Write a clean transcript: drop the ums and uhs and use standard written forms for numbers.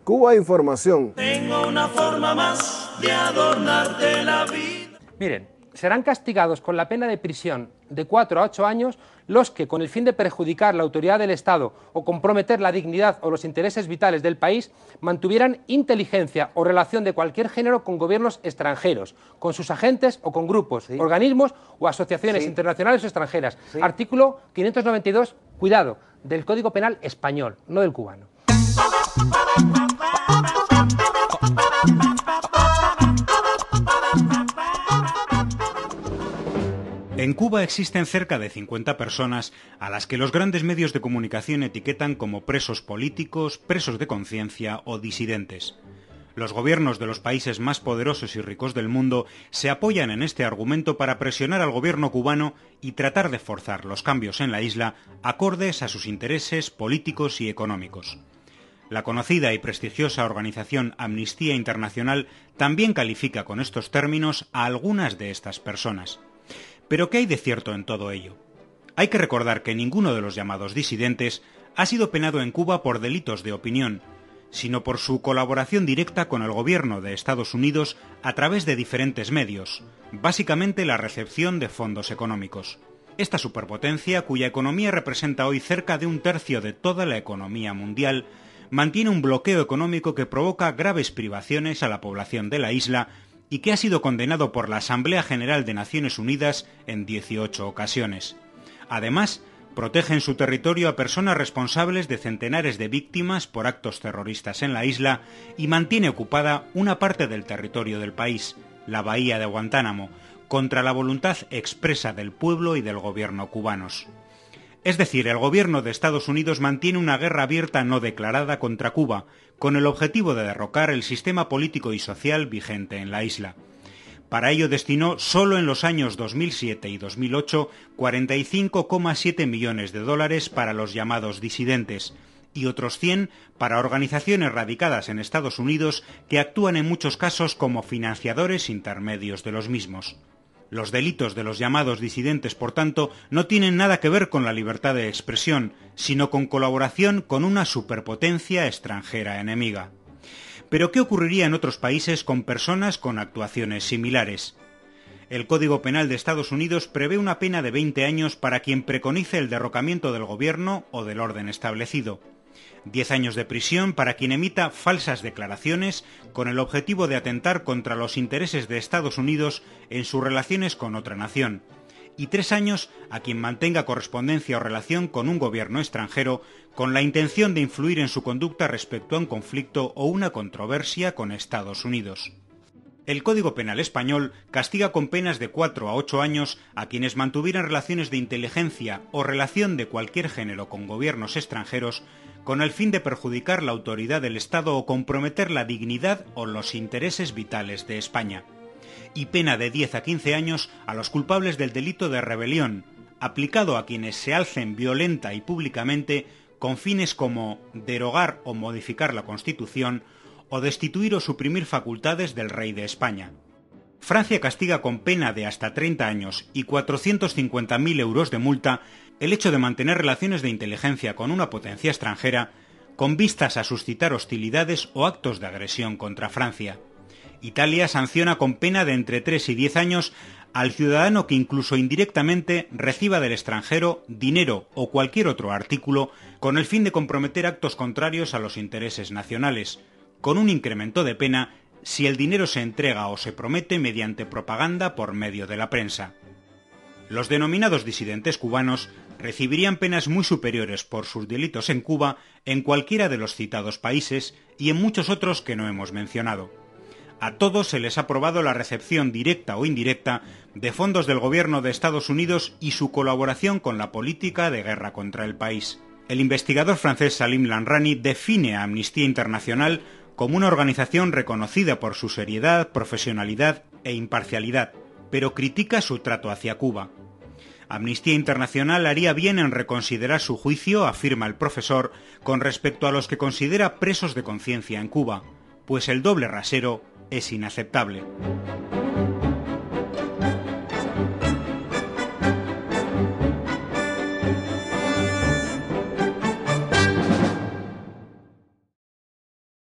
Cuba Información. Tengo una forma más de adornarte la vida. Miren, serán castigados con la pena de prisión de 4 a 8 años los que, con el fin de perjudicar la autoridad del Estado o comprometer la dignidad o los intereses vitales del país, mantuvieran inteligencia o relación de cualquier género con gobiernos extranjeros, con sus agentes o con grupos, organismos o asociaciones internacionales o extranjeras. Artículo 592, cuidado, del Código Penal español, no del cubano. En Cuba existen cerca de 50 personas a las que los grandes medios de comunicación etiquetan como presos políticos, presos de conciencia o disidentes. Los gobiernos de los países más poderosos y ricos del mundo se apoyan en este argumento para presionar al gobierno cubano y tratar de forzar los cambios en la isla acordes a sus intereses políticos y económicos. La conocida y prestigiosa organización Amnistía Internacional también califica con estos términos a algunas de estas personas. Pero ¿qué hay de cierto en todo ello? Hay que recordar que ninguno de los llamados disidentes ha sido penado en Cuba por delitos de opinión, sino por su colaboración directa con el gobierno de Estados Unidos a través de diferentes medios, básicamente la recepción de fondos económicos. Esta superpotencia, cuya economía representa hoy cerca de 1/3 de toda la economía mundial, mantiene un bloqueo económico que provoca graves privaciones a la población de la isla y que ha sido condenado por la Asamblea General de Naciones Unidas en 18 ocasiones. Además, protege en su territorio a personas responsables de centenares de víctimas por actos terroristas en la isla y mantiene ocupada una parte del territorio del país, la bahía de Guantánamo, contra la voluntad expresa del pueblo y del gobierno cubanos. Es decir, el gobierno de Estados Unidos mantiene una guerra abierta no declarada contra Cuba, con el objetivo de derrocar el sistema político y social vigente en la isla. Para ello destinó solo en los años 2007 y 2008 $45,7 millones para los llamados disidentes y otros 100 para organizaciones radicadas en Estados Unidos que actúan en muchos casos como financiadores intermedios de los mismos. Los delitos de los llamados disidentes, por tanto, no tienen nada que ver con la libertad de expresión, sino con colaboración con una superpotencia extranjera enemiga. Pero ¿qué ocurriría en otros países con personas con actuaciones similares? El Código Penal de Estados Unidos prevé una pena de 20 años para quien preconice el derrocamiento del gobierno o del orden establecido. 10 años de prisión para quien emita falsas declaraciones con el objetivo de atentar contra los intereses de Estados Unidos en sus relaciones con otra nación. Y 3 años a quien mantenga correspondencia o relación con un gobierno extranjero con la intención de influir en su conducta respecto a un conflicto o una controversia con Estados Unidos. El Código Penal español castiga con penas de 4 a 8 años a quienes mantuvieran relaciones de inteligencia o relación de cualquier género con gobiernos extranjeros con el fin de perjudicar la autoridad del Estado o comprometer la dignidad o los intereses vitales de España. Y pena de 10 a 15 años a los culpables del delito de rebelión, aplicado a quienes se alcen violenta y públicamente con fines como derogar o modificar la Constitución o destituir o suprimir facultades del rey de España. Francia castiga con pena de hasta 30 años y 450.000 euros de multa el hecho de mantener relaciones de inteligencia con una potencia extranjera con vistas a suscitar hostilidades o actos de agresión contra Francia. Italia sanciona con pena de entre 3 y 10 años al ciudadano que incluso indirectamente reciba del extranjero dinero o cualquier otro artículo con el fin de comprometer actos contrarios a los intereses nacionales, con un incremento de pena si el dinero se entrega o se promete mediante propaganda por medio de la prensa. Los denominados disidentes cubanos recibirían penas muy superiores por sus delitos en Cuba en cualquiera de los citados países y en muchos otros que no hemos mencionado. A todos se les ha probado la recepción directa o indirecta de fondos del gobierno de Estados Unidos y su colaboración con la política de guerra contra el país. El investigador francés Salim Lanrani define a Amnistía Internacional como una organización reconocida por su seriedad, profesionalidad e imparcialidad, pero critica su trato hacia Cuba. Amnistía Internacional haría bien en reconsiderar su juicio, afirma el profesor, con respecto a los que considera presos de conciencia en Cuba, pues el doble rasero es inaceptable.